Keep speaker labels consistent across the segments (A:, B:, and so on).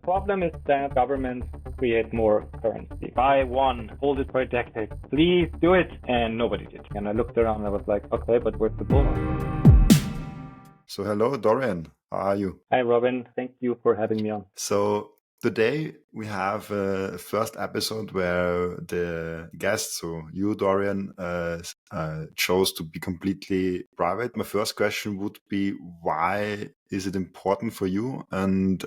A: problem is that governments create more currency. Buy one, hold it for a decade. Please do it. And nobody did. And I looked around and I was like, okay, but where's the bull?
B: So hello, Dorian. How are you?
A: Hi, Robin. Thank you for having me on.
B: So today we have a first episode where the guest, so you, Dorian, chose to be completely private. My first question would be, why is it important for you? And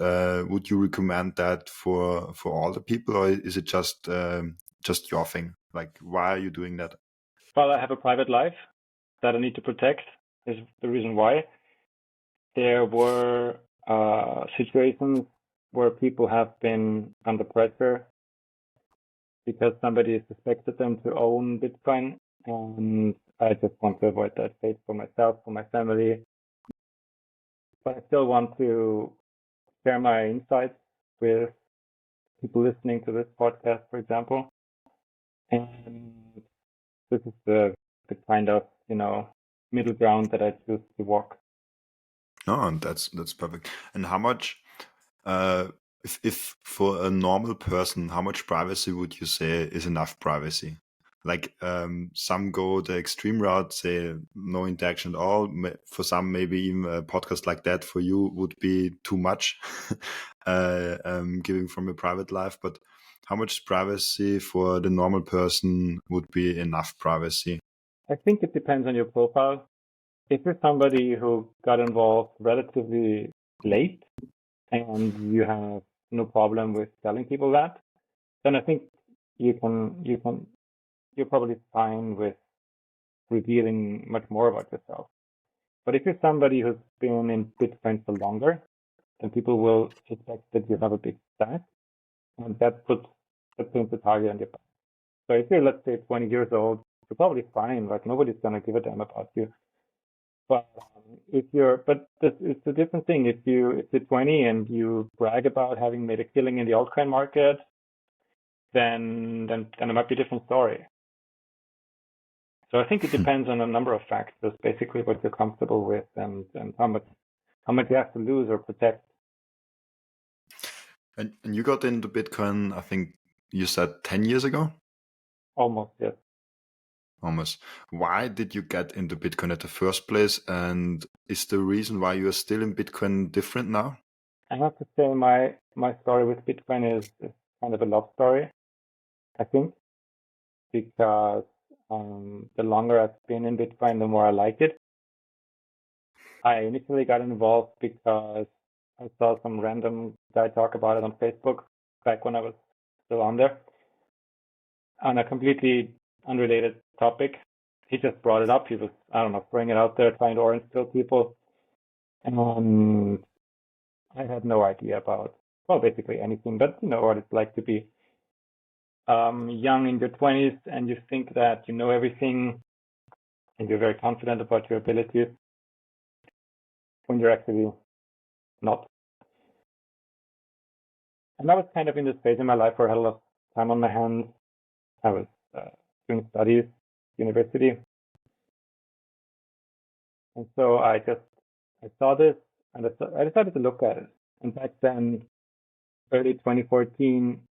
B: would you recommend that for all the people, or is it just your thing? Like, why are you doing that?
A: Well, I have a private life that I need to protect, is the reason why. There were situations where people have been under pressure because somebody suspected them to own Bitcoin, and I just want to avoid that fate for myself, for my family. But I still want to share my insights with people listening to this podcast, for example. And this is the kind of, middle ground that I choose to walk.
B: Oh, and that's perfect. And how much, if for a normal person, how much privacy would you say is enough privacy? Like some go the extreme route, say no interaction at all. For some, maybe even a podcast like that for you would be too much, giving from your private life. But how much privacy for the normal person would be enough privacy?
A: I think it depends on your profile. If you're somebody who got involved relatively late and you have no problem with telling people that, then I think you're probably fine with revealing much more about yourself. But if you're somebody who's been in Bitcoin for longer, then people will expect that you have a big stack, and that puts a target on your back. So if you're, let's say, 20 years old, you're probably fine. Like, nobody's gonna give a damn about you. But it's a different thing. If you're 20 and you brag about having made a killing in the altcoin market, then it might be a different story. So I think it depends on a number of factors, basically what you're comfortable with and how much you have to lose or protect.
B: And you got into Bitcoin, I think you said 10 years ago?
A: Almost, yes.
B: Almost. Why did you get into Bitcoin at the first place? And is the reason why you are still in Bitcoin different now?
A: I have to say my story with Bitcoin is kind of a love story, I think, because the longer I've been in Bitcoin, the more I like it. I initially got involved because I saw some random guy talk about it on Facebook back when I was still on there on a completely unrelated topic. He just brought it up. He was, I don't know, throwing it out there, trying to orange pill people. And I had no idea about, well, basically anything, but you know what it's like to be young in your 20s and you think that you know everything and you're very confident about your abilities when you're actually not. And I was kind of in this phase in my life where I had a lot of time on my hands. I was doing studies, university. And so I saw this and I decided to look at it. And back then, early 2014,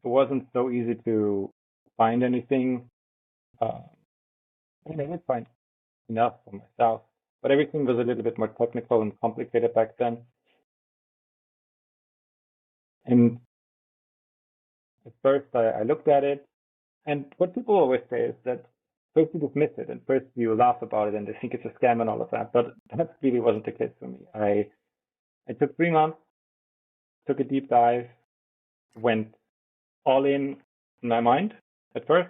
A: it wasn't so easy to find anything. I did find enough for myself, but everything was a little bit more technical and complicated back then. And at first I looked at it, and what people always say is that first you dismiss it, and first you laugh about it, and they think it's a scam and all of that, but that really wasn't the case for me. I took 3 months, took a deep dive, went all in my mind at first,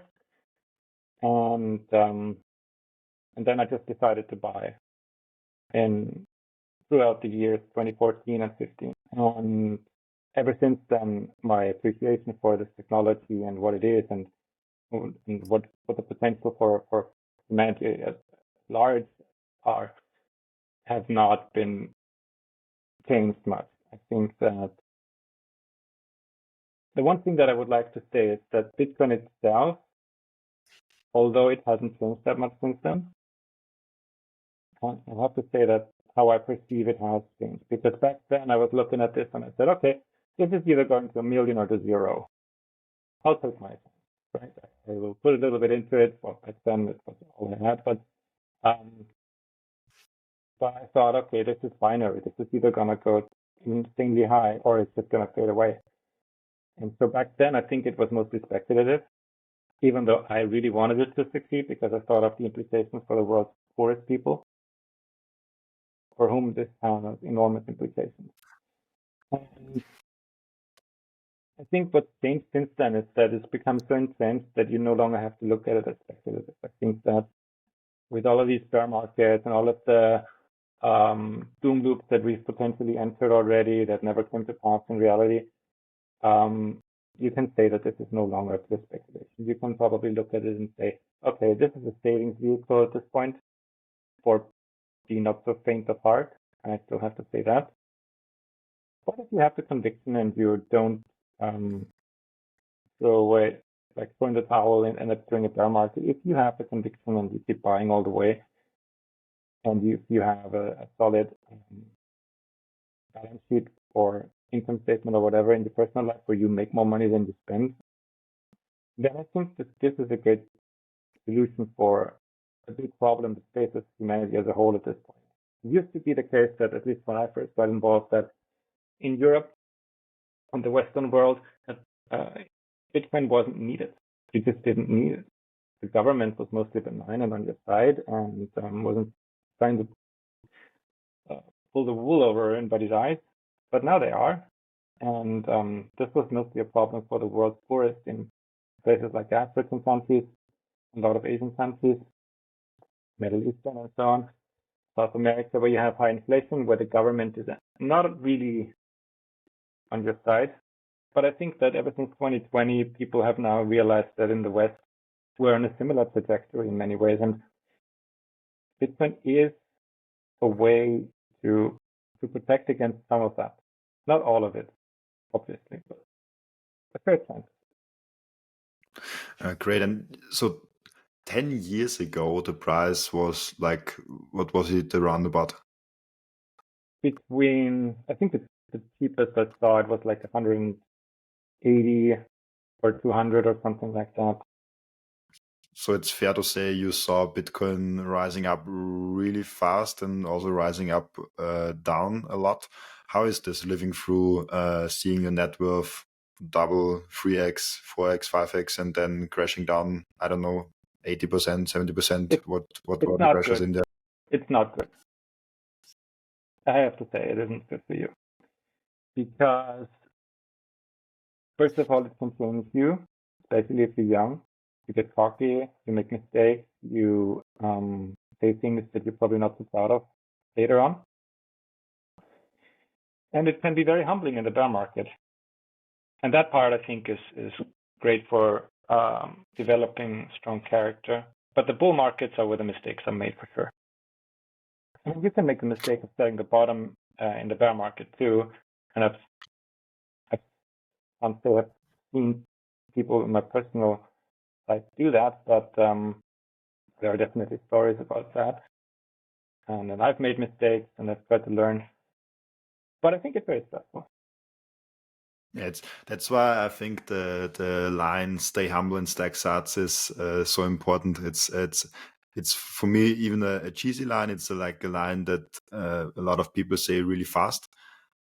A: and then I just decided to buy throughout the years 2014 and 15. And ever since then, my appreciation for this technology and what it is and what the potential for humanity at large are has not been changed much. I think that the one thing that I would like to say is that Bitcoin itself, although it hasn't changed that much since then, I have to say that how I perceive it has changed. Because back then I was looking at this and I said, okay, this is either going to 1 million or to zero. I'll take my chance, right? I will put a little bit into it. Well, back then it was all I had, but I thought, okay, this is binary. This is either gonna go insanely high or it's just gonna fade away. And so back then, I think it was mostly speculative, even though I really wanted it to succeed because I thought of the implications for the world's poorest people, for whom this has enormous implications. And I think what's changed since then is that it's become so entrenched that you no longer have to look at it as speculative. I think that with all of these bear markets and all of the doom loops that we've potentially entered already that never came to pass in reality, you can say that this is no longer pure speculation. You can probably look at it and say, okay, this is a savings vehicle at this point for the not so faint of heart, and I still have to say that. What if you have the conviction and you don't throw away, like throw in the towel and end up doing a bear market? If you have the conviction and you keep buying all the way, and you have a solid balance sheet or income statement or whatever in your personal life where you make more money than you spend, then I think that this is a good solution for a big problem that faces humanity as a whole at this point. It used to be the case that, at least when I first got involved, that in Europe, on the Western world, that Bitcoin wasn't needed. You just didn't need it. The government was mostly benign and on your side and wasn't trying to pull the wool over anybody's eyes, but now they are. And this was mostly a problem for the world's poorest in places like African countries, a lot of Asian countries, Middle Eastern and so on, South America, where you have high inflation, where the government is not really on your side. But I think that ever since 2020, people have now realized that in the West, we're on a similar trajectory in many ways. And Bitcoin is a way to protect against some of that. Not all of it, obviously, but a fair chance.
B: Great. And so 10 years ago, the price was like, what was it around about?
A: Between, I think the cheapest I saw it was like 180 or 200 or something like that.
B: So it's fair to say you saw Bitcoin rising up really fast and also rising up down a lot. How is this living through seeing your net worth double, 3x, 4x, 5x, and then crashing down, I don't know, 80%, 70%? What were the crashes in there?
A: It's not good. I have to say it isn't good for you. Because, first of all, it consumes you, especially if you're young. You get cocky, you make mistakes, you say things that you're probably not so proud of later on. And it can be very humbling in the bear market. And that part, I think, is great for developing strong character. But the bull markets are where the mistakes are made, for sure. I mean, you can make the mistake of setting the bottom in the bear market too. And I've seen people in my personal life do that, but there are definitely stories about that. And then I've made mistakes and I've tried to learn. But I think it's very stressful.
B: Yeah, that's why I think the line "stay humble and stack sats" is so important. It's for me even a cheesy line. It's like a line that a lot of people say really fast,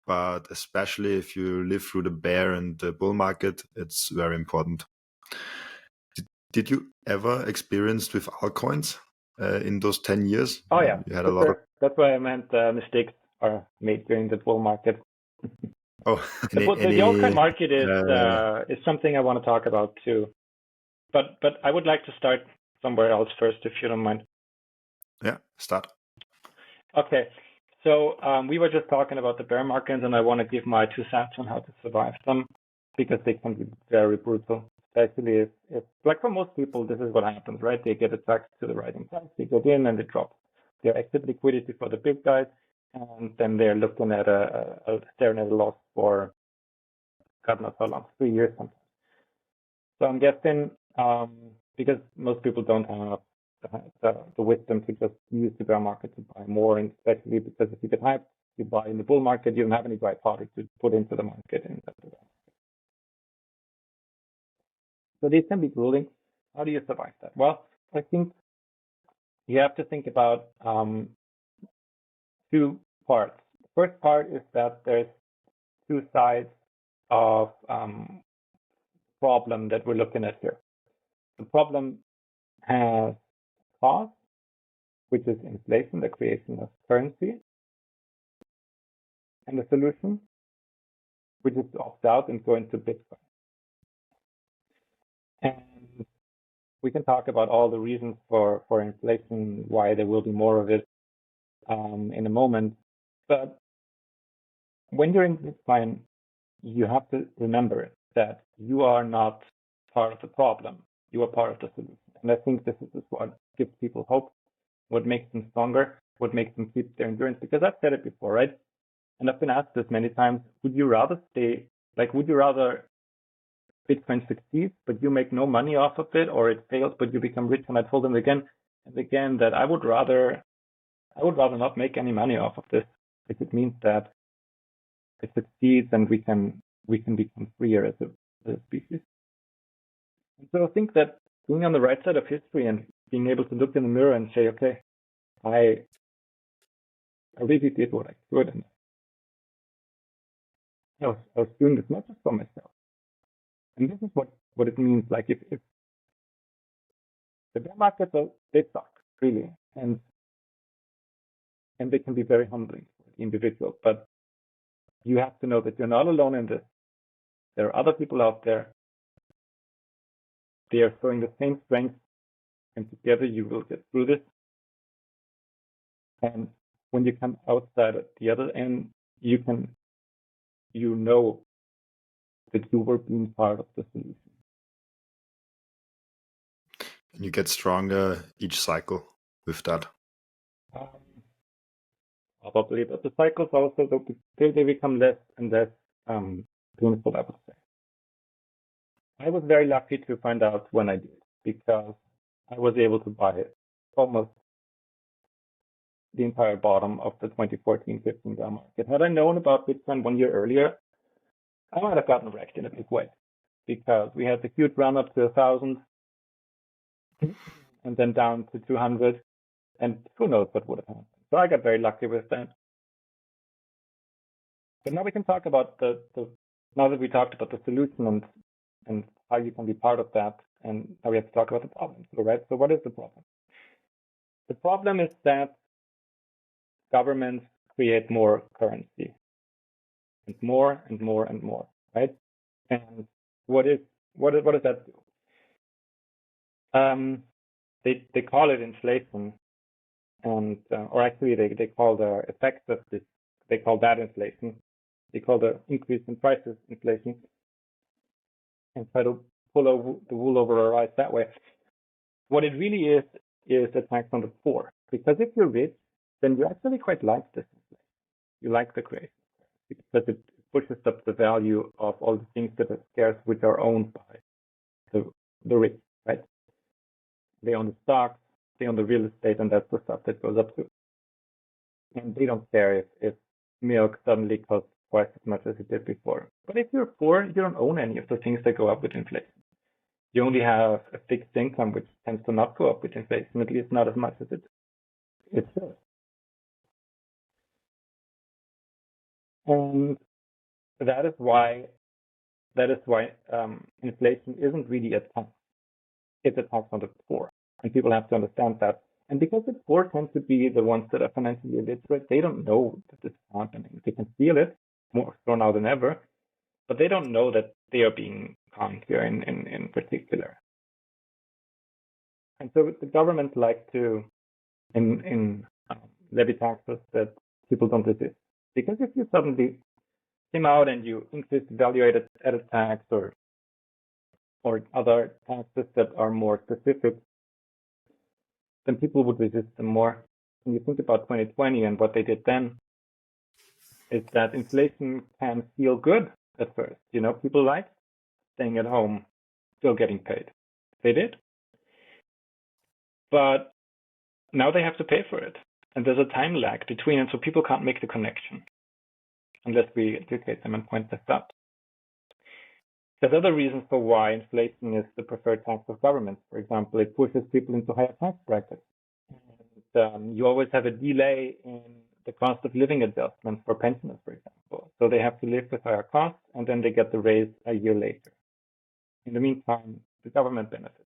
B: but especially if you live through the bear and the bull market, it's very important. Did you ever experience with altcoins in those 10 years?
A: Oh yeah,
B: you had a lot of.
A: That's why I meant mistakes are made during the bull market.
B: Oh,
A: the altcoin market is something I want to talk about too, but I would like to start somewhere else first, if you don't mind.
B: Yeah, start.
A: Okay, so we were just talking about the bear markets, and I want to give my 2 cents on how to survive them, because they can be very brutal, especially if like for most people, this is what happens, right? They get attracted to the rising price, they get in and it drops. They're exit liquidity for the big guys, and then they're looking at staring at a loss for God knows how long, 3 years sometimes. So I'm guessing because most people don't have the wisdom to just use the bear market to buy more, and especially because if you get hyped, You buy in the bull market, you don't have any dry powder to put into the market. So these can be grueling. How do you survive that? Well, I think you have to think about two parts. The first part is that there's two sides of problem that we're looking at here. The problem has cost, which is inflation, the creation of currency, and the solution, which is to opt out and go into Bitcoin. And we can talk about all the reasons for inflation, why there will be more of it in a moment. But when you're in Bitcoin, you have to remember that you are not part of the problem. You are part of the solution. And I think this is what gives people hope, what makes them stronger, what makes them keep their endurance. Because I've said it before, right? And I've been asked this many times, would you rather Bitcoin succeeds, but you make no money off of it, or it fails, but you become rich? And I told them again and again that I would rather not make any money off of this if it means that it succeeds and we can become freer as a species. And so I think that being on the right side of history and being able to look in the mirror and say, okay, I really did what I could, and I was doing this not just for myself. And this is what it means. Like if the bear markets they suck really, and they can be very humbling for the individual. But you have to know that you're not alone in this. There are other people out there. They are showing the same strength, and together you will get through this. And when you come outside at the other end, you know that you were being part of the solution.
B: And you get stronger each cycle with that.
A: Probably, but the cycles also they become less and less painful, I would say. I was very lucky to find out when I did, because I was able to buy almost the entire bottom of the 2014-15 bear market. Had I known about Bitcoin 1 year earlier, I might have gotten wrecked in a big way, because we had the huge run up to 1,000 and then down to 200, and who knows what would have happened. So I got very lucky with that. But now we can talk about now that we talked about the solution and how you can be part of that, and now we have to talk about the problem. So, right? So what is the problem? The problem is that governments create more currency, and more and more and more, right? And what does that do? They call it inflation, and or actually they call the effects of this, they call that inflation. They call the increase in prices inflation, and try to pull the wool over our eyes that way. What it really is a tax on the poor, because if you're rich, then you actually quite like this inflation. You like the creation, because it pushes up the value of all the things that are scarce, which are owned by the rich, right? They own the stocks, they own the real estate, and that's the stuff that goes up to. And they don't care if milk suddenly costs twice as much as it did before. But if you're poor, you don't own any of the things that go up with inflation. You only have a fixed income, which tends to not go up with inflation, at least not as much as it should. And that is why inflation isn't really a tax. It's a tax on the poor, and people have to understand that. And because the poor tend to be the ones that are financially illiterate, they don't know that this is happening. They can feel it more so now than ever, but they don't know that they are being conned here in particular. And so the government like to levy taxes that people don't resist. Because if you suddenly came out and you increase the value-added tax or other taxes that are more specific, then people would resist them more. When you think about 2020 and what they did then, is that inflation can feel good at first. You know, people like staying at home, still getting paid. They did. But now they have to pay for it. And there's a time lag between, and so people can't make the connection unless we educate them and point this out. There's other reasons for why inflation is the preferred tax of governments. For example, it pushes people into higher tax brackets. And, you always have a delay in the cost of living adjustments for pensioners, for example. So they have to live with higher costs, and then they get the raise a year later. In the meantime, the government benefits.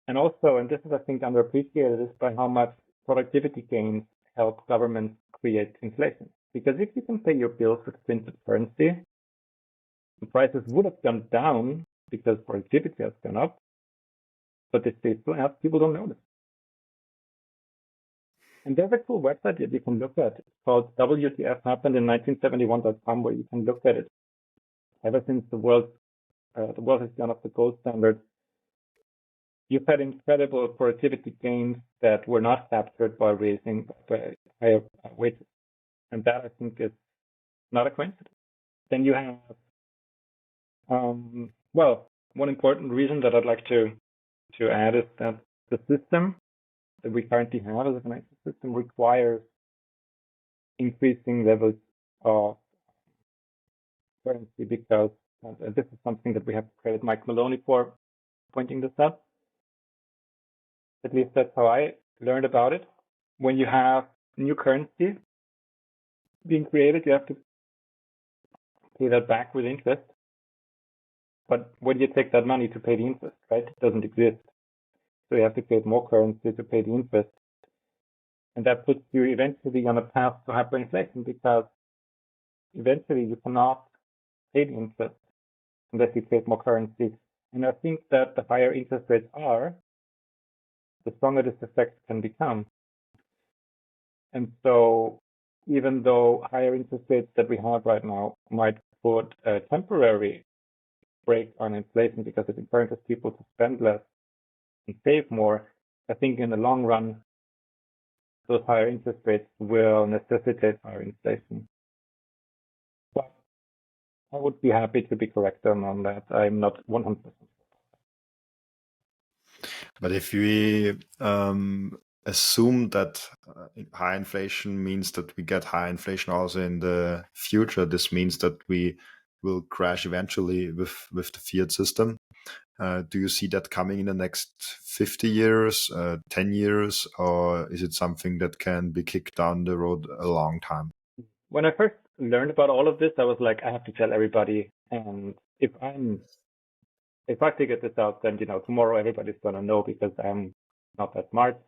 A: And also, and this is, I think, underappreciated, is by how much productivity gains help governments create inflation. Because if you can pay your bills with printed currency, the prices would have gone down because productivity has gone up, but if they still have, people don't notice. And there's a cool website that you can look at. It's called WTF-happened-in-1971.com, where you can look at it. Ever since the world has gone up the gold standard, you've had incredible productivity gains that were not captured by raising by higher wages. And that, I think, is not a coincidence. Then you have, one important reason that I'd like to add is that the system that we currently have as a financial system requires increasing levels of currency, because this is something that we have to credit Mike Maloney for pointing this out. At least that's how I learned about it. When you have new currency being created, you have to pay that back with interest. But where do you take that money to pay the interest, right? It doesn't exist. So you have to create more currency to pay the interest. And that puts you eventually on a path to hyperinflation, because eventually you cannot pay the interest unless you create more currency. And I think that the higher interest rates are, the stronger this effect can become. And so even though higher interest rates that we have right now might put a temporary brake on inflation because it encourages people to spend less and save more, I think in the long run, those higher interest rates will necessitate higher inflation. But I would be happy to be corrected on that. I'm not 100%.
B: But if we assume that high inflation means that we get high inflation also in the future, this means that we will crash eventually with the fiat system. Do you see that coming in the next 50 years, 10 years, or is it something that can be kicked down the road a long time?
A: When I first learned about all of this, I was like, I have to tell everybody. And if I figure this out, then, tomorrow everybody's going to know, because I'm not that smart.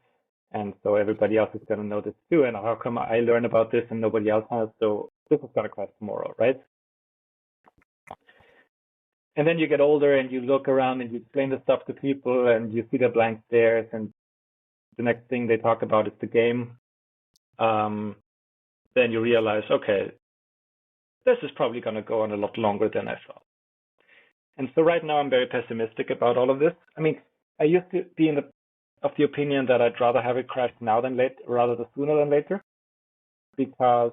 A: And so everybody else is going to know this too. And how come I learn about this and nobody else has? So this is going to crash tomorrow, right? And then you get older and you look around and you explain the stuff to people and you see the blank stares, and the next thing they talk about is the game. Then you realize, okay, this is probably going to go on a lot longer than I thought. And so right now I'm very pessimistic about all of this. I mean, I used to be of the opinion that I'd rather have it crash now than later, rather than sooner than later, because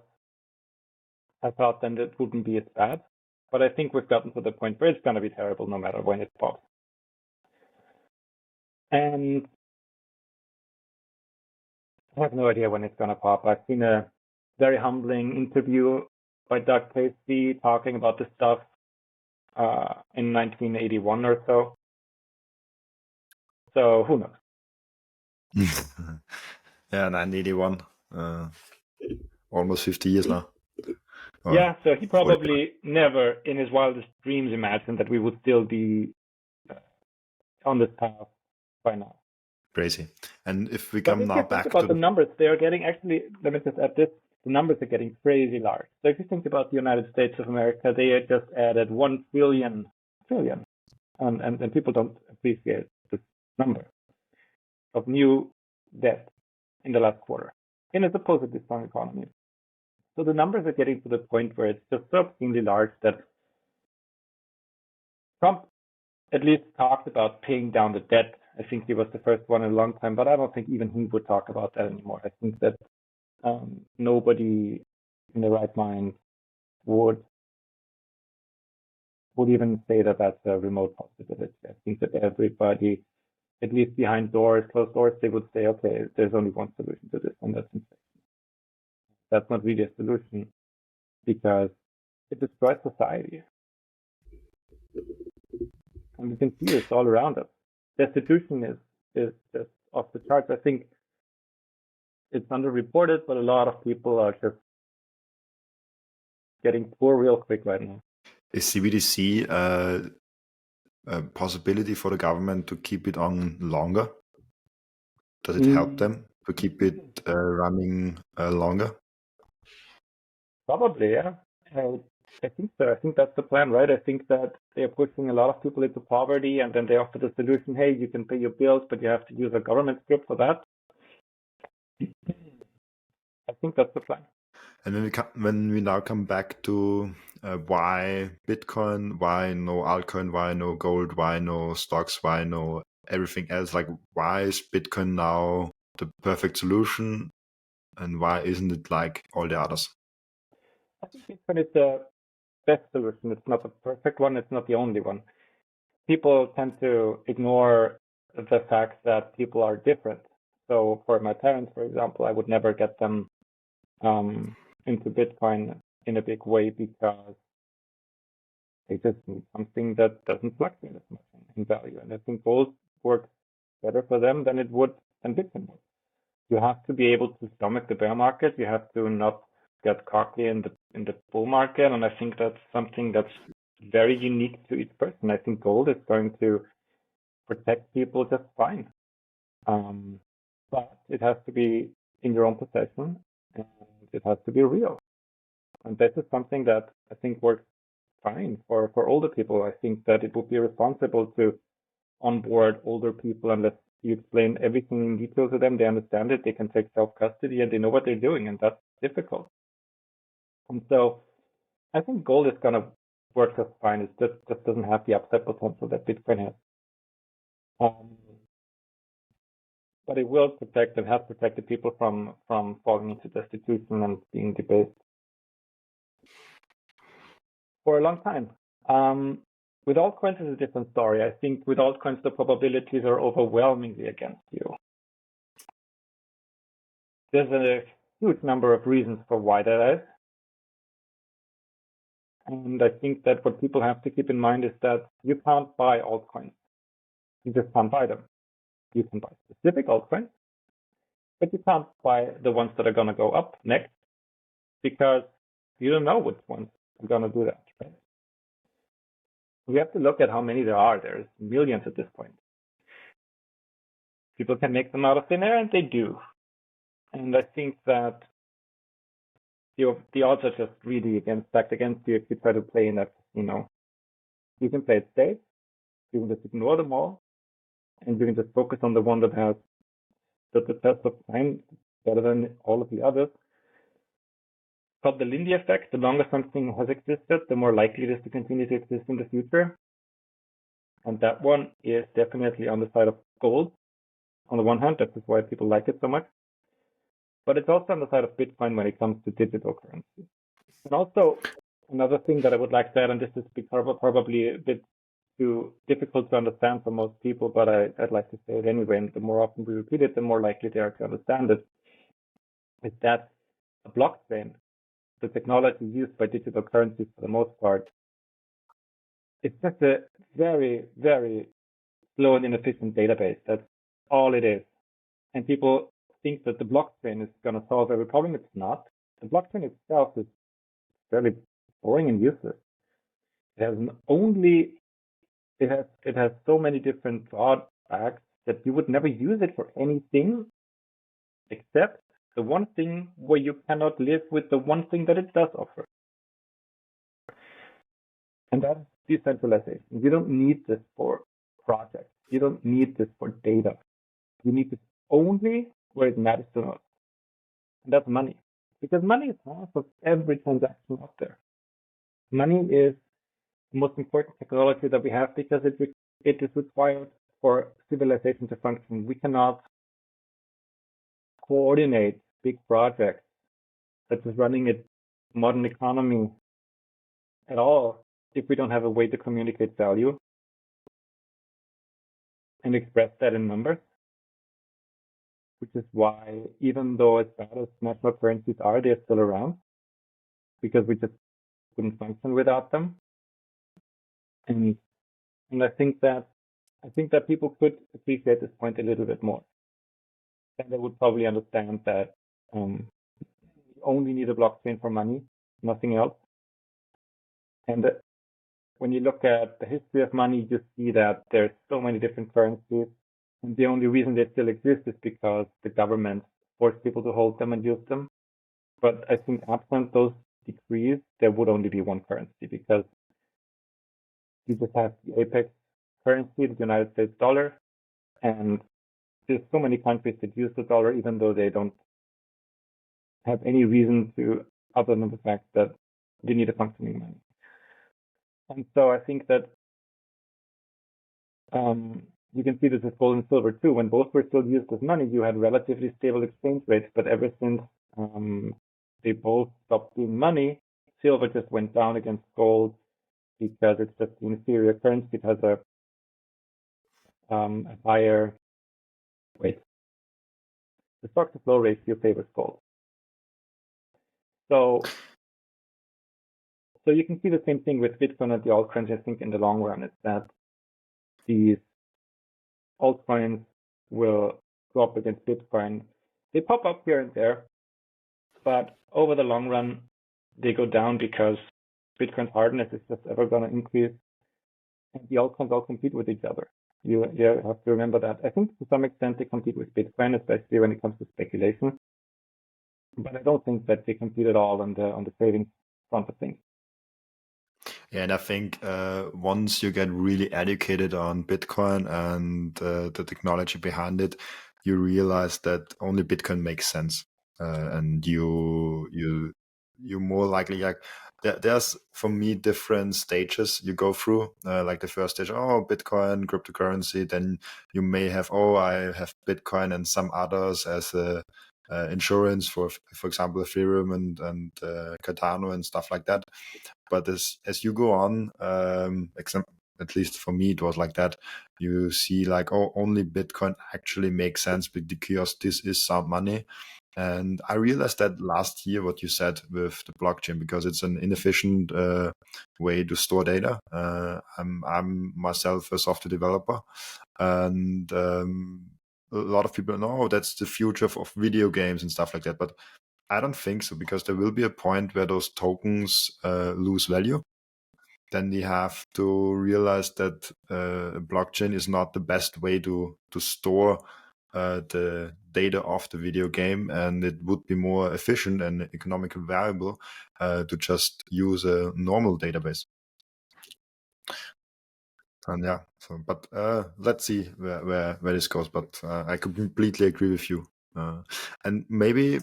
A: I thought then it wouldn't be as bad. But I think we've gotten to the point where it's going to be terrible no matter when it pops. And I have no idea when it's going to pop. I've seen a very humbling interview by Doug Casey talking about this stuff in 1981 or so. So who knows?
B: Yeah, 1981. Almost 50 years now.
A: Yeah, so he probably never in his wildest dreams imagined that we would still be on this path by now.
B: Crazy. And if we come now back
A: to the numbers, they are getting, actually, let me just add this, the numbers are getting crazy large. So if you think about the United States of America, they just added 1 trillion, and people don't appreciate this number of new debt in the last quarter in a supposedly strong economy. So the numbers are getting to the point where it's just so obscenely large that Trump at least talked about paying down the debt. I think he was the first one in a long time, but I don't think even he would talk about that anymore. I think that nobody in their right mind would even say that that's a remote possibility. I think that everybody at least behind doors, closed doors, they would say, okay, there's only one solution to this, and that's inflation. That's not really a solution because it destroys society. And you can see this all around us. Destitution is just off the charts. I think it's underreported, but a lot of people are just getting poor real quick right now.
B: Is CBDC a possibility for the government to keep it on longer? Does it help them to keep it running longer?
A: Probably, yeah. I think so. I think that's the plan, right? I think that they're pushing a lot of people into poverty, and then they offer the solution, hey, you can pay your bills, but you have to use a government script for that. I think that's the plan.
B: And when we now come back to why Bitcoin, why no altcoin, why no gold, why no stocks, why no everything else, like why is Bitcoin now the perfect solution and why isn't it like all the others?
A: I think Bitcoin is the best solution. It's not the perfect one. It's not the only one. People tend to ignore the fact that people are different. So for my parents, for example, I would never get them into Bitcoin in a big way because they just need something that doesn't fluctuate as much in value. And I think gold works better for them than it would than Bitcoin would. You have to be able to stomach the bear market. You have to not get cocky in the bull market. And I think that's something that's very unique to each person. I think gold is going to protect people just fine. But it has to be in your own possession and it has to be real. And this is something that I think works fine for older people. I think that it would be responsible to onboard older people unless you explain everything in detail to them. They understand it, they can take self-custody, and they know what they're doing, and that's difficult. And so I think gold is going to work just fine. It just doesn't have the upside potential that Bitcoin has. But it will protect and has protected people from falling into destitution and being debased for a long time. With altcoins, it's a different story. I think with altcoins, the probabilities are overwhelmingly against you. There's a huge number of reasons for why that is. And I think that what people have to keep in mind is that you can't buy altcoins. You just can't buy them. You can buy specific altcoins, but you can't buy the ones that are going to go up next because you don't know which ones are going to do that, right? We have to look at how many there are. There's millions at this point. People can make them out of thin air, and they do. And I think that the odds are just really stacked against you if you try to play in that casino. You can play it safe. You can just ignore them all, and you can just focus on the one that has the test of time better than all of the others. It's called the Lindy effect. The longer something has existed, the more likely it is to continue to exist in the future. And that one is definitely on the side of gold. On the one hand, that is why people like it so much. But it's also on the side of Bitcoin when it comes to digital currency. And also, another thing that I would like to add, and this is probably a bit too difficult to understand for most people, but I'd like to say it anyway, and the more often we repeat it, the more likely they are to understand it, is that a blockchain, the technology used by digital currencies for the most part, it's just a very, very slow and inefficient database. That's all it is. And people think that the blockchain is going to solve every problem. It's not. The blockchain itself is very boring and useless. It has so many different drawbacks that you would never use it for anything except the one thing where you cannot live with the one thing that it does offer. And that's decentralization. You don't need this for projects. You don't need this for data. You need this only where it matters to us. And that's money. Because money is half of every transaction out there. Money is the most important technology that we have because it is required for civilization to function. We cannot coordinate big projects such as running a modern economy at all if we don't have a way to communicate value. and express that in numbers, which is why even though as bad as national currencies are, they're still around because we just couldn't function without them. And I think that people could appreciate this point a little bit more. And they would probably understand that you only need a blockchain for money, nothing else. And when you look at the history of money, you see that there's so many different currencies. And the only reason they still exist is because the government forced people to hold them and use them. But I think absent those decrees, there would only be one currency because you just have the apex currency, the United States dollar, and there's so many countries that use the dollar even though they don't have any reason to, other than the fact that they need a functioning money. And so I think that you can see this with gold and silver too. When both were still used as money, you had relatively stable exchange rates, but ever since they both stopped being money, silver just went down against gold because it's just the inferior currency. It has a higher, the stock to flow ratio favors gold. So you can see the same thing with Bitcoin and the altcoins. I think in the long run, it's that these altcoins will go up against Bitcoin. They pop up here and there, but over the long run, they go down because Bitcoin's hardness is just ever going to increase, and the altcoins all compete with each other. You have to remember that. I think to some extent they compete with Bitcoin, especially when it comes to speculation, but I don't think that they compete at all on the savings front of things.
B: Yeah, and I think once you get really educated on Bitcoin and the technology behind it, you realize that only Bitcoin makes sense, and you're more likely like there's for me different stages you go through. Like the first stage, oh, Bitcoin, cryptocurrency. Then you may have, oh, I have Bitcoin and some others as a insurance for example, Ethereum and Cardano and stuff like that. But as you go on, at least for me, it was like that. You see, like, oh, only Bitcoin actually makes sense because this is sound money. And I realized that last year, what you said with the blockchain, because it's an inefficient way to store data. I'm myself a software developer, and a lot of people know that's the future of video games and stuff like that. But I don't think so, because there will be a point where those tokens lose value. Then we have to realize that blockchain is not the best way to store the data of the video game, and it would be more efficient and economically viable to just use a normal database. And yeah, so but let's see where this goes. But I completely agree with you. And maybe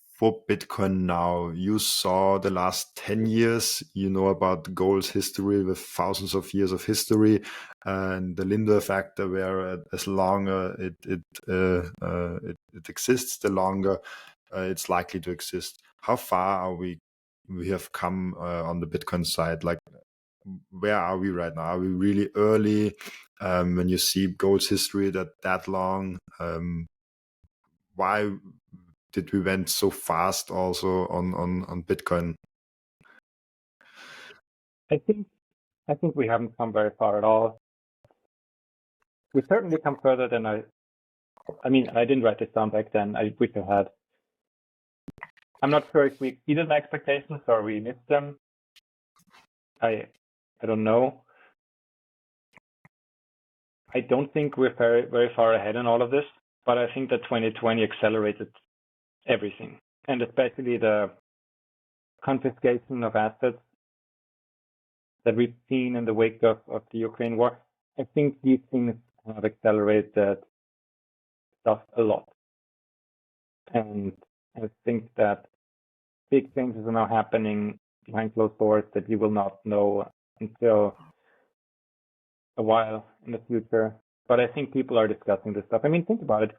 B: for Bitcoin now, you saw the last 10 years, you know about gold's history with thousands of years of history, and the Lindner factor, where as longer it exists, the longer it's likely to exist. How far are we have come on the Bitcoin side? Like, where are we right now? Are we really early? When you see gold's history that long, why did we went so fast also on Bitcoin?
A: I think we haven't come very far at all. We certainly come further than I mean, I didn't write this down back then. I wish I had. I'm not sure if we exceeded my expectations or we missed them. I don't know. I don't think we're very, very far ahead in all of this, but I think that 2020 accelerated everything, and especially the confiscation of assets that we've seen in the wake of the Ukraine war. I think these things have accelerated stuff a lot. And I think that big changes are now happening behind closed doors that you will not know until a while in the future. But I think people are discussing this stuff. I mean, think about it.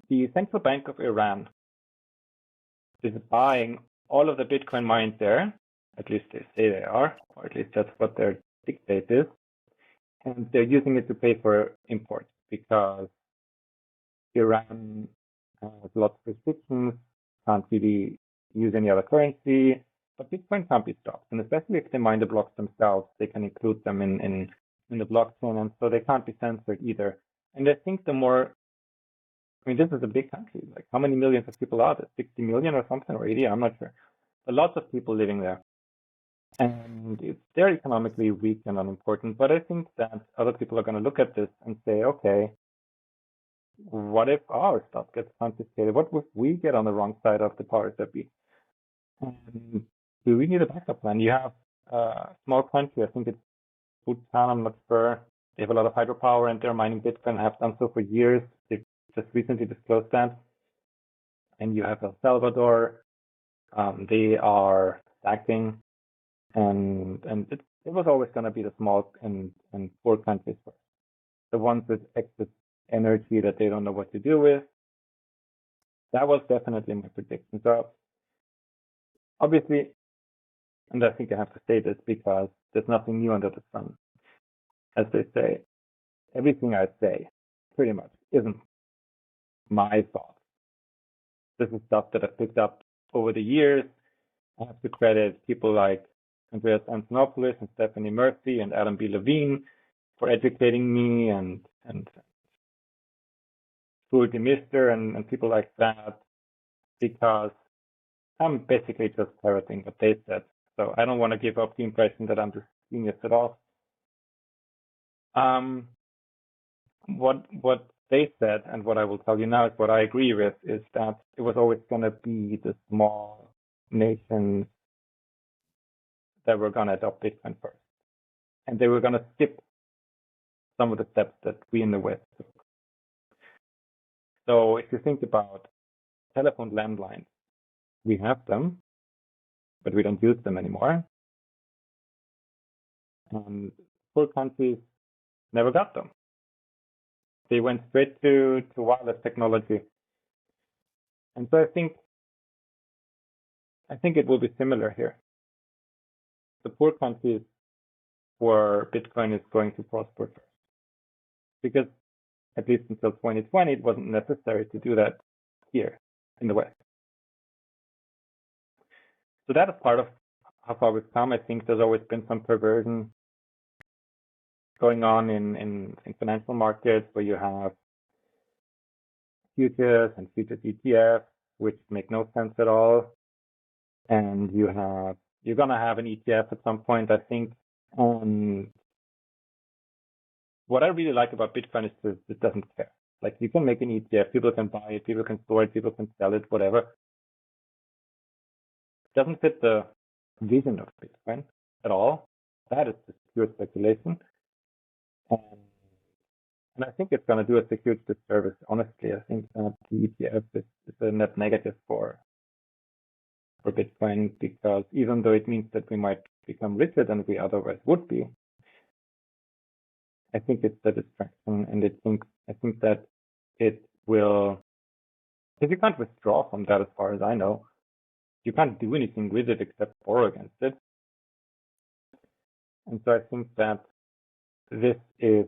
A: The Central Bank of Iran is buying all of the Bitcoin mined there, at least they say they are, or at least that's what their dictate is. and they're using it to pay for imports because Iran has lots of restrictions, can't really use any other currency, but Bitcoin can't be stopped. And especially if they mine the blocks themselves, they can include them in the blockchain, and so they can't be censored either. And I think the more, I mean, this is a big country. Like, how many millions of people are there? 60 million or something, or 80? I'm not sure. But lots of people living there. And they're economically weak and unimportant. But I think that other people are going to look at this and say, okay, what if our stuff gets confiscated? What if we get on the wrong side of the powers that be? And do we need a backup plan? You have a small country, I think it's Bhutan, I'm not sure. They have a lot of hydropower and they're mining Bitcoin, have done so for years. They've just recently disclosed that. And you have El Salvador. They are stacking, and it was always going to be the small and poor countries first. The ones with excess energy that they don't know what to do with. That was definitely my prediction. So obviously, and I think I have to say this because there's nothing new under the sun. As they say, everything I say pretty much isn't my thoughts. This is stuff that I've picked up over the years. I have to credit people like Andreas Antonopoulos and Stephanie Murphy and Adam B. Levine for educating me, and Stuart DeMister and people like that, because I'm basically just parroting what they said. So I don't want to give up the impression that I'm just genius at all. What they said, and what I will tell you now is what I agree with, is that it was always going to be the small nations that were going to adopt Bitcoin first. And they were going to skip some of the steps that we in the West took. So if you think about telephone landlines, we have them, but we don't use them anymore. And poor countries never got them. They went straight to wireless technology. And so I think it will be similar here. The poor countries where Bitcoin is going to prosper first. Because at least until 2020, it wasn't necessary to do that here in the West. So that is part of how far we've come. I think there's always been some perversion going on in financial markets where you have futures and futures ETFs, which make no sense at all. And you're going to have an ETF at some point, I think. What I really like about Bitcoin is that it doesn't care. Like, you can make an ETF, people can buy it, people can store it, people can sell it, whatever. It doesn't fit the vision of Bitcoin at all. That is just pure speculation. And I think it's going to do us a huge disservice. Honestly, I think that the ETF is a net negative for Bitcoin, because even though it means that we might become richer than we otherwise would be, I think it's a distraction, and I think that it will, because you can't withdraw from that as far as I know. You can't do anything with it except borrow against it. And so I think that this is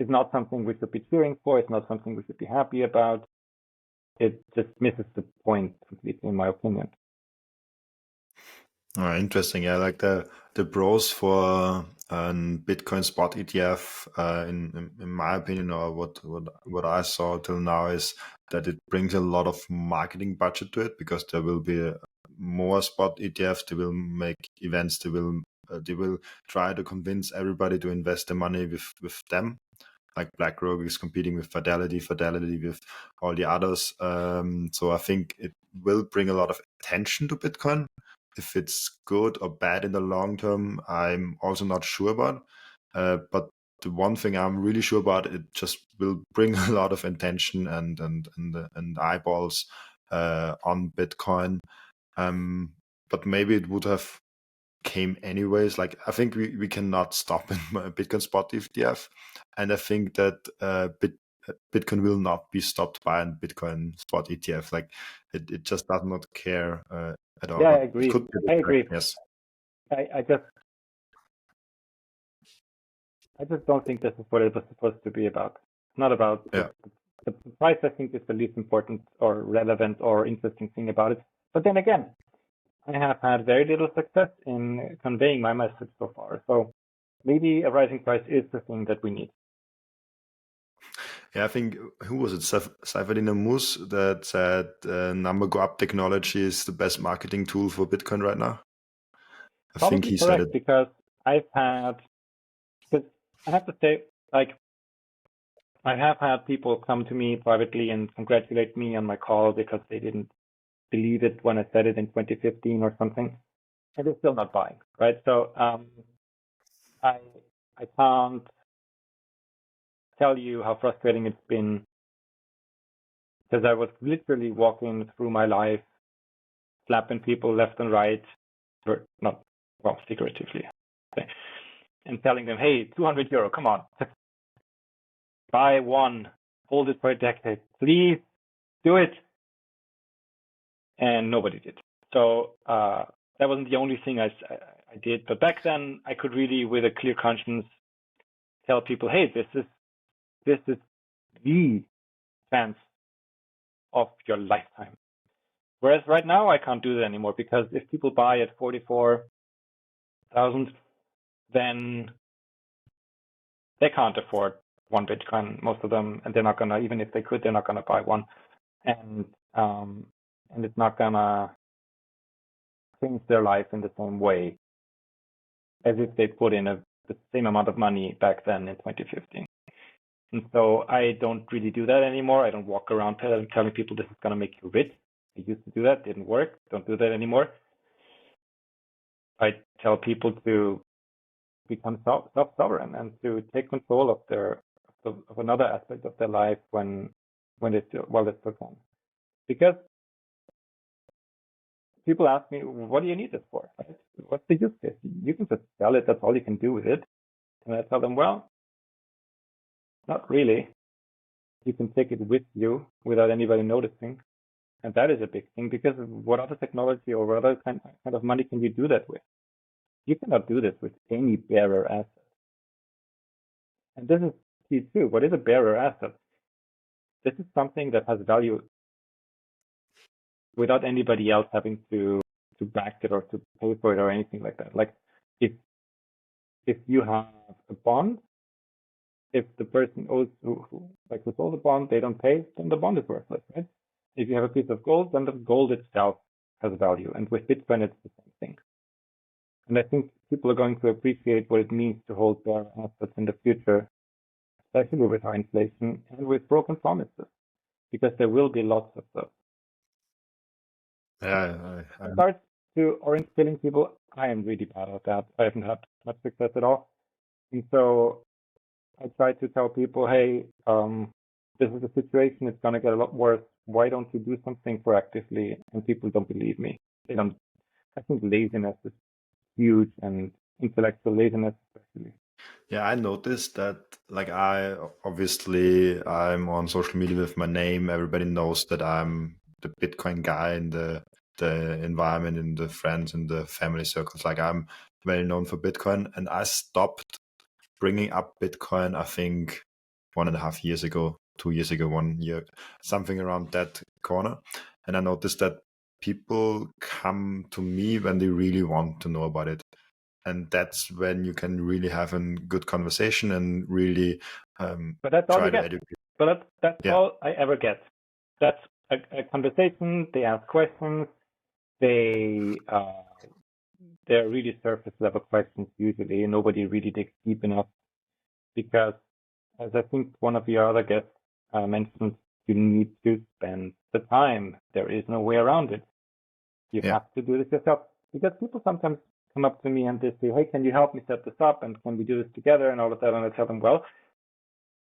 A: not something we should be cheering for. It's not something we should be happy about. It just misses the point completely, in my opinion.
B: Oh, interesting. Yeah, like the pros for Bitcoin spot ETF, in my opinion, or what I saw till now, is that it brings a lot of marketing budget to it, because there will be more spot ETFs. They will make events. They will try to convince everybody to invest their money with them. Like BlackRock is competing with Fidelity with all the others. So I think it will bring a lot of attention to Bitcoin. If it's good or bad in the long term, I'm also not sure about. But the one thing I'm really sure about, it just will bring a lot of attention and eyeballs on Bitcoin. But maybe it would have came anyways. Like, I think we cannot stop in Bitcoin spot ETF, and I think that Bitcoin will not be stopped by a Bitcoin spot ETF. Like, it just does not care at all.
A: Yeah, I
B: But
A: agree.
B: it could be
A: I agree.
B: yes.
A: I just I just don't think this is what it was supposed to be about. Not about
B: Yeah.
A: the price. I think is the least important or relevant or interesting thing about it. But then again, I have had very little success in conveying my message so far. So maybe a rising price is the thing that we need.
B: Yeah, I think, who was it? Seyfedin Mus that said number go up technology is the best marketing tool for Bitcoin right now. I think
A: Probably
B: he said
A: correct,
B: it.
A: because because I have to say, like, I have had people come to me privately and congratulate me on my call because they didn't believe it when I said it in 2015 or something, and they're still not buying, right? So I I can't tell you how frustrating it's been, because I was literally walking through my life, slapping people left and right, or not, well, figuratively, okay, and telling them, hey, 200 euro, come on, buy one, hold it for a decade, please do it. And nobody did. So that wasn't the only thing I did. But back then, I could really, with a clear conscience, tell people, hey, this is the chance of your lifetime. Whereas right now, I can't do that anymore, because if people buy at 44,000, then they can't afford one Bitcoin, most of them, and they're not gonna, even if they could, they're not gonna buy one, and it's not gonna change their life in the same way as if they put in the same amount of money back then in 2015. And so I don't really do that anymore. I don't walk around telling people this is going to make you rich. I used to do that, didn't work. Don't do that anymore. I tell people to become self-sovereign and to take control of another aspect of their life when they still can. Because people ask me, what do you need this for? Right? What's the use case? You can just sell it. That's all you can do with it. And I tell them, well, not really. You can take it with you without anybody noticing. And that is a big thing, because what other technology or what other kind of money can you do that with? You cannot do this with any bearer asset. And this is key too. What is a bearer asset? This is something that has value without anybody else having to back it or to pay for it or anything like that. Like if you have a bond, if the person owes who sold the bond, they don't pay, then the bond is worthless, right? If you have a piece of gold, then the gold itself has value. And with Bitcoin, it's the same thing. And I think people are going to appreciate what it means to hold bearer assets in the future, especially with high inflation and with broken promises, because there will be lots of those.
B: Yeah,
A: In regards to orange pilling people, I am really bad at that. I haven't had much success at all. And so I try to tell people, hey, this is a situation, it's going to get a lot worse. Why don't you do something proactively? And people don't believe me. They don't. I think laziness is huge, and intellectual laziness especially.
B: Yeah, I noticed that, like, I'm on social media with my name. Everybody knows that I'm the Bitcoin guy in the environment, in the friends, in the family circles. Like, I'm well known for Bitcoin, and I stopped bringing up Bitcoin, I think 1.5 years ago, 2 years ago, 1 year, something around that corner. And I noticed that people come to me when they really want to know about it. And that's when you can really have a good conversation and really
A: but that's all
B: try
A: you
B: to
A: get.
B: educate.
A: But that's all I ever get. That's a conversation. They ask questions. They're really surface level questions usually. Nobody really digs deep enough, because, as I think one of your other guests mentioned, you need to spend the time. There is no way around it. You have to do this yourself, because people sometimes come up to me and they say, hey, can you help me set this up, and can we do this together, and all of that. And I tell them, well,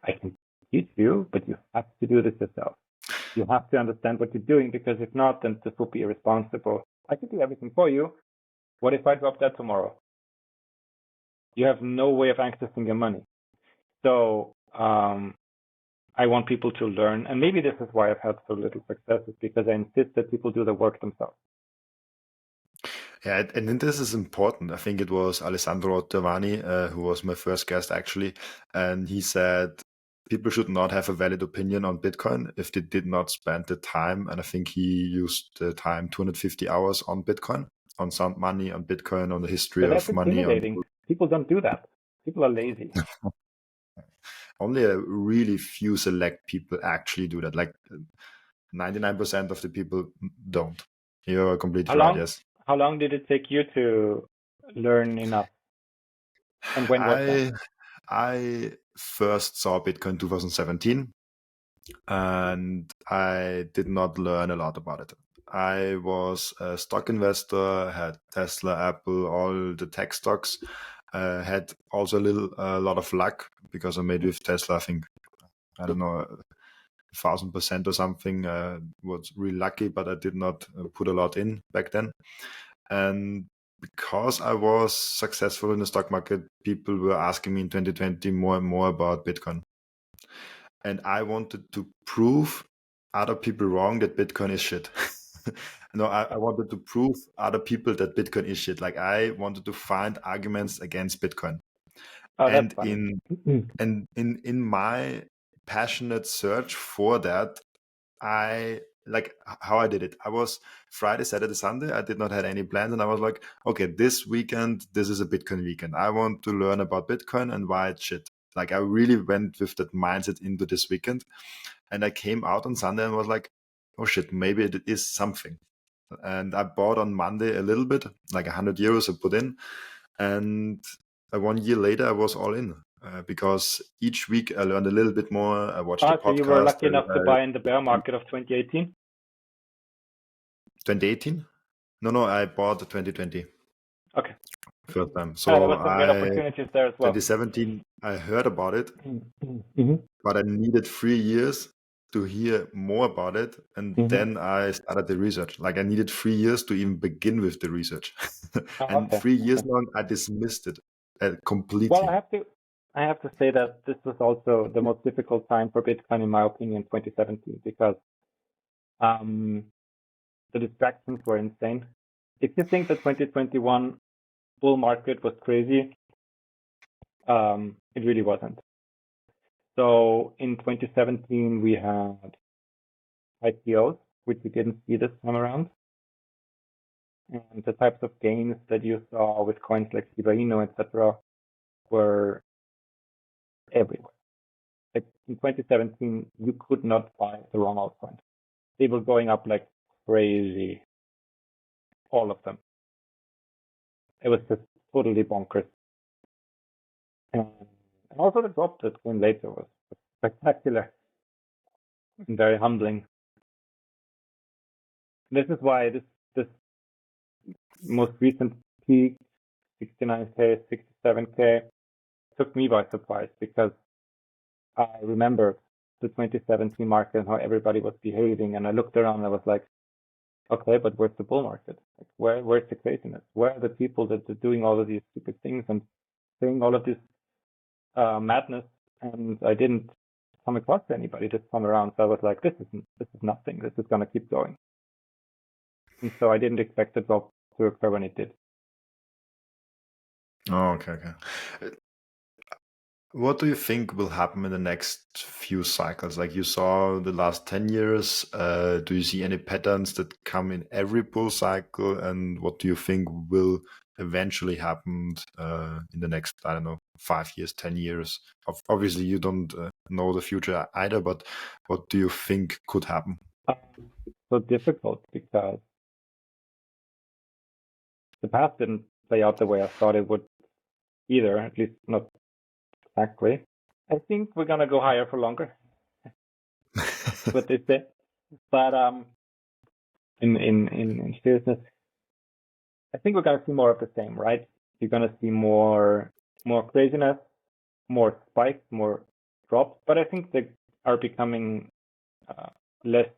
A: I can teach you, but you have to do this yourself. You have to understand what you're doing, because if not, then this will be irresponsible. I can do everything for you. What if I drop that tomorrow? You have no way of accessing your money. So I want people to learn, and maybe this is why I've had so little success, is because I insist that people do the work themselves.
B: Yeah, and then this is important. I think it was Alessandro Ottavani, who was my first guest actually, and he said people should not have a valid opinion on Bitcoin if they did not spend the time. And I think he used the time 250 hours on Bitcoin, on sound money, on Bitcoin, on the history
A: But that's
B: of money.
A: intimidating. People don't do that. People are lazy.
B: Only a really few select people actually do that. Like 99% of the people don't. You're completely right. Yes.
A: How long did it take you to learn enough? And when was that?
B: I first saw Bitcoin 2017, and I did not learn a lot about it. I was a stock investor, had Tesla, Apple, all the tech stocks. Had also a lot of luck because I made with Tesla, I think, I don't know, 1,000% or something. Was really lucky, but I did not put a lot in back then. And because I was successful in the stock market, people were asking me in 2020 more and more about Bitcoin. And I wanted to prove other people wrong that Bitcoin is shit. No, I wanted to prove other people that Bitcoin is shit. Like I wanted to find arguments against Bitcoin.
A: Oh, that's
B: And
A: funny.
B: in my passionate search for that, I like how I did it. I was Friday, Saturday, Sunday. I did not have any plans, and I was like, okay, this weekend, this is a Bitcoin weekend. I want to learn about Bitcoin and why it's shit. Like I really went with that mindset into this weekend, and I came out on Sunday and was like, oh shit, maybe it is something. And I bought on Monday a little bit, like 100 euros I put in, and 1 year later I was all in. Because each week I learned a little bit more. I watched the
A: So you were
B: podcast.
A: lucky enough to buy in the bear market of 2018?
B: 2018? No, I bought 2020
A: Okay.
B: first time.
A: There
B: So
A: was some great opportunities there as well.
B: 2017, I heard about it,
A: Mm-hmm.
B: but I needed 3 years to hear more about it. And then I started the research. Like I needed 3 years to even begin with the research.
A: Oh,
B: And
A: okay.
B: 3 years long, I dismissed it
A: Well,
B: completely.
A: I have to say that this was also the most difficult time for Bitcoin, in my opinion, 2017, because um, the distractions were insane. If you think the 2021 bull market was crazy, it really wasn't. So in 2017, we had IPOs, which we didn't see this time around. And the types of gains that you saw with coins like Shiba Inu, etc., were everywhere. Like in 2017, you could not buy the wrong altcoin. They were going up like crazy, all of them. It was just totally bonkers. And also the drop that came later was spectacular and very humbling. This is why this most recent peak, 69K, 67K, took me by surprise, because I remember the 2017 market and how everybody was behaving, and I looked around and I was like, okay, but where's the bull market? Like, where's the craziness? Where are the people that are doing all of these stupid things and saying all of this madness? And I didn't come across anybody this time around, so I was like, this is nothing. This is gonna keep going. And so I didn't expect the drop to occur when it did.
B: Oh, okay. What do you think will happen in the next few cycles? Like you saw the last 10 years, do you see any patterns that come in every bull cycle? And what do you think will eventually happen in the next, I don't know, 5 years, 10 years? Obviously, you don't know the future either, but what do you think could happen?
A: So difficult, because the past didn't play out the way I thought it would either, at least not exactly. I think we're gonna go higher for longer. That's what they say. But in seriousness, I think we're gonna see more of the same, right? You're gonna see more craziness, more spikes, more drops. But I think they are becoming less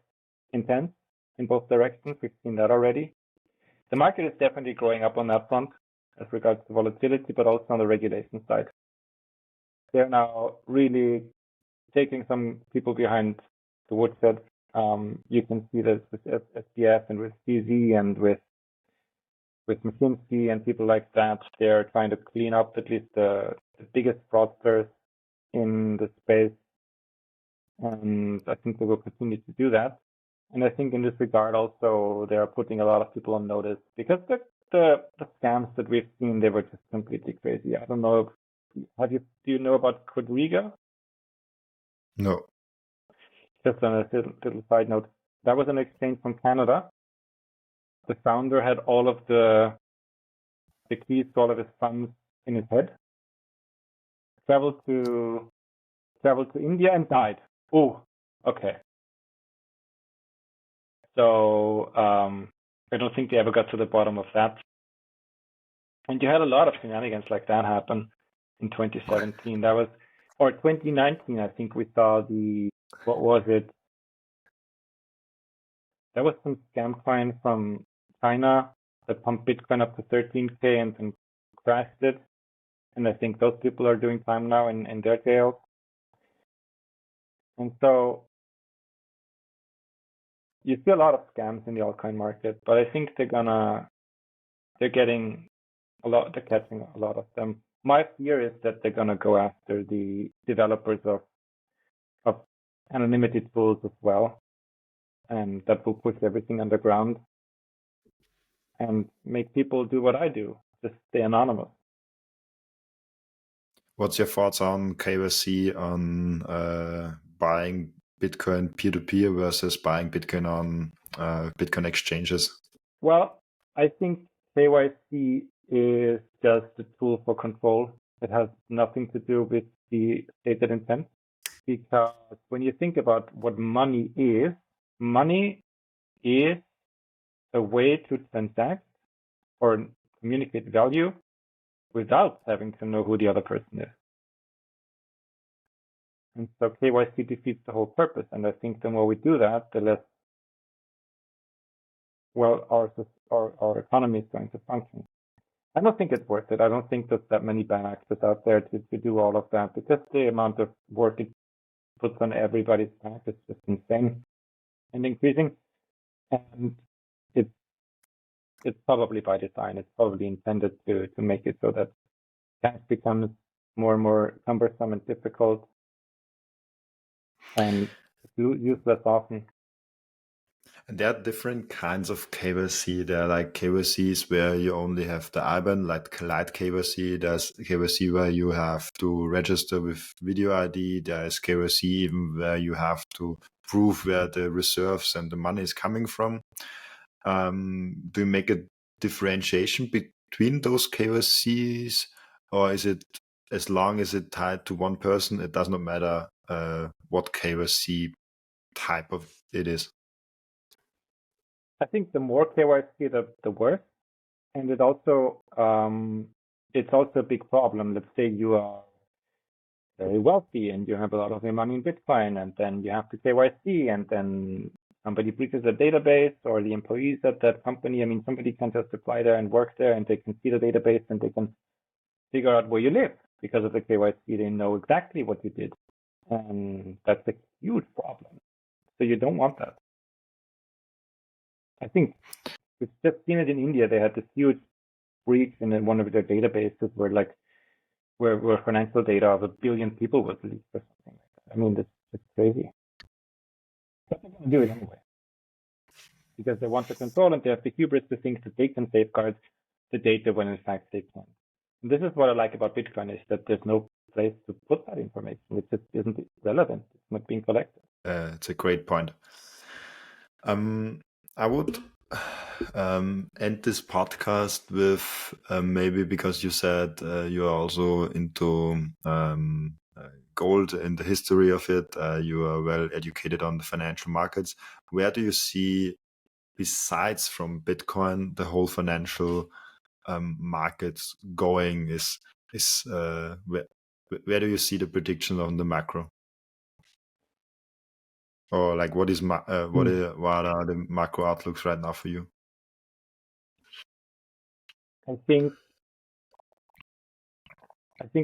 A: intense in both directions. We've seen that already. The market is definitely growing up on that front as regards to volatility, but also on the regulation side. They're now really taking some people behind the woodshed. You can see this with SBF and with CZ and with with McKinsey and people like that. They're trying to clean up at least the biggest fraudsters in the space. And I think they will continue to do that. And I think in this regard also, they are putting a lot of people on notice because the scams that we've seen, they were just completely crazy. I don't know. Do you know about Quadriga?
B: No.
A: Just on a little side note, that was an exchange from Canada. The founder had all of the keys to all of his funds in his head. Traveled to India and died. Oh, okay. So I don't think they ever got to the bottom of that. And you had a lot of shenanigans like that happen in 2017. That was, or 2019, I think we saw what was it? There was some scam coin from China that pumped Bitcoin up to 13K and then crashed it. And I think those people are doing time now in their jails. And so you see a lot of scams in the altcoin market, but I think they're catching a lot of them. My fear is that they're gonna go after the developers of anonymity tools as well, and that will push everything underground and make people do what I do, just stay anonymous.
B: What's your thoughts on KYC on buying Bitcoin peer-to-peer versus buying Bitcoin on Bitcoin exchanges?
A: Well, I think KYC is just a tool for control. It has nothing to do with the stated intent. Because when you think about what money is a way to transact or communicate value without having to know who the other person is. And so KYC defeats the whole purpose. And I think the more we do that, the less well our economy is going to function. I don't think it's worth it. I don't think there's that many bad actors out there to do all of that because the amount of work it puts on everybody's back is just insane and increasing. And it's probably by design. It's probably intended to make it so that cash becomes more and more cumbersome and difficult and used less often.
B: And there are different kinds of KYC. There are like KYCs where you only have the IBAN, like light KYC. There's KYC where you have to register with video ID. There is KYC even where you have to prove where the reserves and the money is coming from. Do you make a differentiation between those KYCs, or is it as long as it's tied to one person, it does not matter what KYC type of it is?
A: I think the more KYC, the worse. And it's also a big problem. Let's say you are very wealthy and you have a lot of your money in Bitcoin, and then you have to KYC, and then somebody breaches the database or the employees at that company. I mean, somebody can just apply there and work there, and they can see the database and they can figure out where you live because of the KYC. They know exactly what you did, and that's a huge problem. So you don't want that. I think we've just seen it in India. They had this huge breach in one of their databases where financial data of 1 billion people was leaked or something like that. I mean, that's crazy. But they're going to do it anyway because they want to control, and they have the hubris to think that they can safeguard the data when in fact they can't. And this is what I like about Bitcoin, is that there's no place to put that information. It just isn't relevant. It's not being collected.
B: It's a great point. I would end this podcast with maybe, because you said you are also into gold and the history of it. You are well educated on the financial markets. Where do you see, besides from Bitcoin, the whole financial markets going? Where do you see the prediction on the macro? Or like what are the macro outlooks right now for you?
A: I think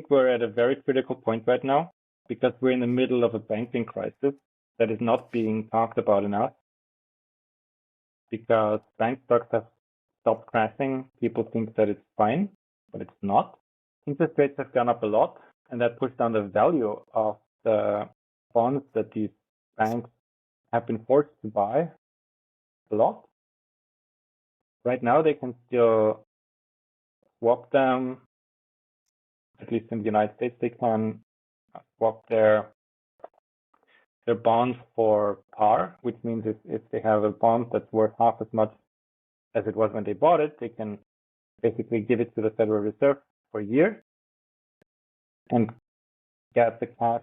A: we're at a very critical point right now because we're in the middle of a banking crisis that is not being talked about enough, because bank stocks have stopped crashing, people think that it's fine, but it's not. Interest rates have gone up a lot, and that pushed down the value of the bonds that these banks have been forced to buy a lot. Right now, they can still swap them, at least in the United States, they can swap their bonds for par, which means if they have a bond that's worth half as much as it was when they bought it, they can basically give it to the Federal Reserve for a year and get the cash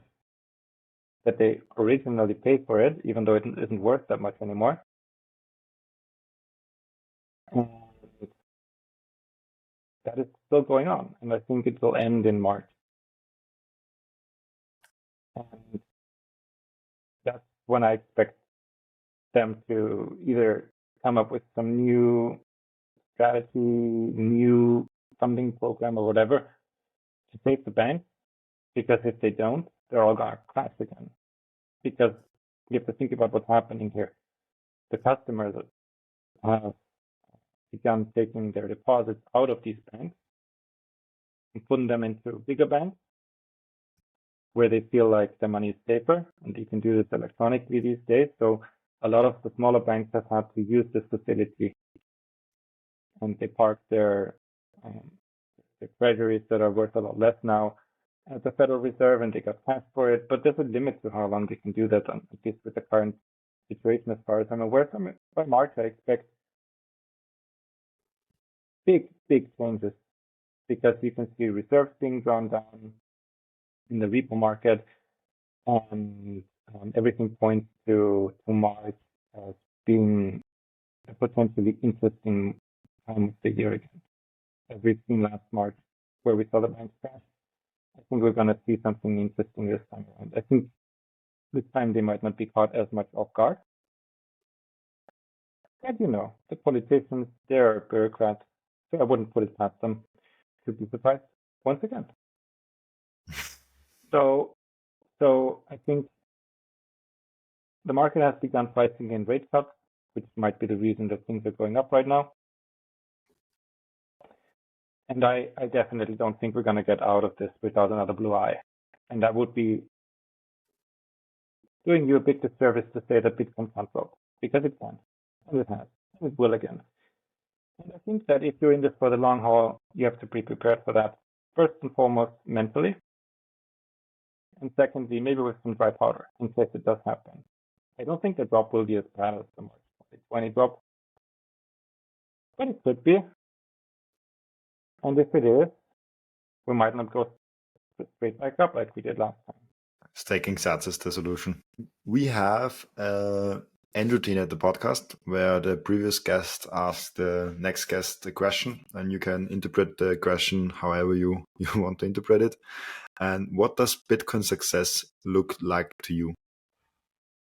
A: that they originally paid for it, even though it isn't worth that much anymore. And that is still going on, and I think it will end in March. And that's when I expect them to either come up with some new strategy, new funding program or whatever to save the banks, because if they don't, they're all going to crash again. Because you have to think about what's happening here. The customers have begun taking their deposits out of these banks and putting them into bigger banks where they feel like the money is safer, and you can do this electronically these days. So a lot of the smaller banks have had to use this facility, and they park their treasuries that are worth a lot less now at the Federal Reserve, and they got cash for it. But there's a limit to how long they can do that, at least with the current situation as far as I'm aware. So by March, I expect big changes, because you can see reserves being drawn down in the repo market, and everything points to March as being a potentially interesting time of the year again, as we've seen last March, where we saw the banks crash. I think we're going to see something interesting this time around. I think this time they might not be caught as much off guard. But the politicians, they're bureaucrats, so I wouldn't put it past them to be surprised once again. So I think the market has begun pricing in rate cuts, which might be the reason that things are going up right now. And I definitely don't think we're going to get out of this without another blue eye. And that would be doing you a big disservice to say that Bitcoin can't float, because it can, and it has, and it will again. And I think that if you're in this for the long haul, you have to be prepared for that, first and foremost, mentally. And secondly, maybe with some dry powder in case it does happen. I don't think the drop will be as bad as the March 2020 drop, but it could be. And if it is, we might not go straight back up like we did last time.
B: Staking sats is the solution. We have end routine at the podcast where the previous guest asks the next guest a question, and you can interpret the question however you want to interpret it. And what does Bitcoin success look like to you?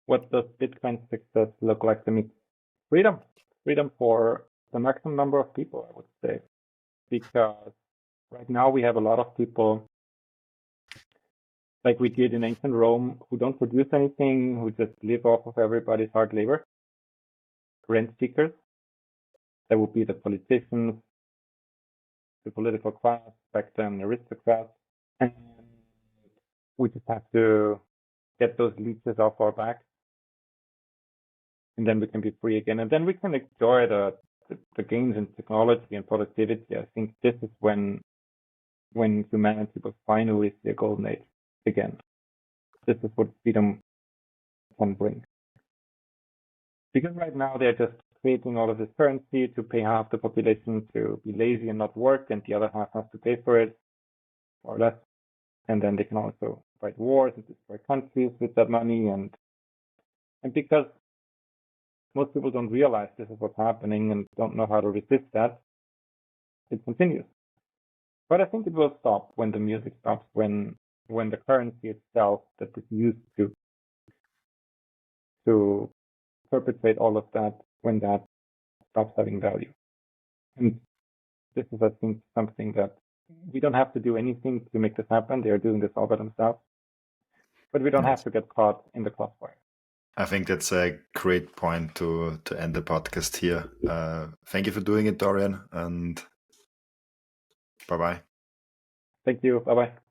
A: What does Bitcoin success look like to me? Freedom. Freedom for the maximum number of people, I would say. Because right now we have a lot of people, like we did in ancient Rome, who don't produce anything, who just live off of everybody's hard labor. Rent seekers. That would be the politicians, the political class, back then aristocrats. And we just have to get those leeches off our back, and then we can be free again. And then we can enjoy the gains in technology and productivity. I think this is when humanity will finally see a golden age again. This is what freedom can bring. Because right now they're just creating all of this currency to pay half the population to be lazy and not work, and the other half has to pay for it, more or less. And then they can also fight wars and destroy countries with that money. And because most people don't realize this is what's happening and don't know how to resist that, it continues. But I think it will stop when the music stops, when the currency itself that is used to perpetrate all of that, when that stops having value. And this is, I think, something that we don't have to do anything to make this happen. They are doing this all by themselves. But we don't have to get caught in the crossfire.
B: I think that's a great point to end the podcast here. Thank you for doing it, Dorian, and bye-bye.
A: Thank you. Bye-bye.